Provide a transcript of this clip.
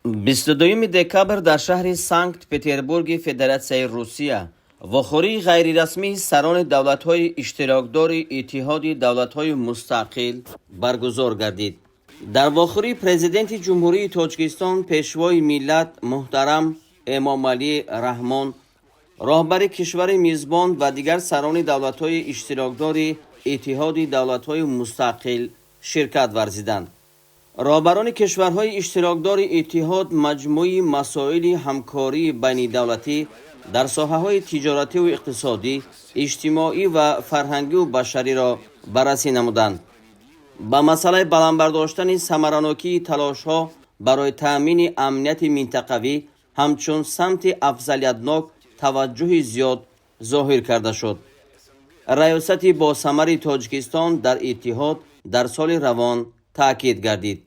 22 декабр дар шаҳри Санкт-Петербурги Федератсияи Русия вохӯрии ғайрирасмии сарони давлатҳои иштирокдори Иттиҳоди давлатҳои мустақил баргузор гардид. Дар вохӯрӣ президенти ҷумҳурии Тоҷикистон, пешвои миллат муҳтарам Эмомалӣ Раҳмон, роҳбари кишвари мизбон ва дигар сарони давлатҳои иштирокдори Иттиҳоди давлатҳои мустақил ширкат варзиданд. роҳбарони кишварҳои иштирокдори иттиҳод маҷмӯи масоили ҳамкории байнидавлатӣ дар соҳаҳои тиҷоративу иқтисодӣ, иҷтимоӣ ва фарҳангиву башариро баррасӣ намуданд. ба масъалаи баландбардоштани самаранокии талошҳо барои таъмини амнияти минтақавӣ ҳамчун самти афзалиятнок таваҷҷӯҳи зиёд зоҳир карда шуд. раёсати босамари Тоҷикистон дар иттиҳод дар соли равон таъкид гардид.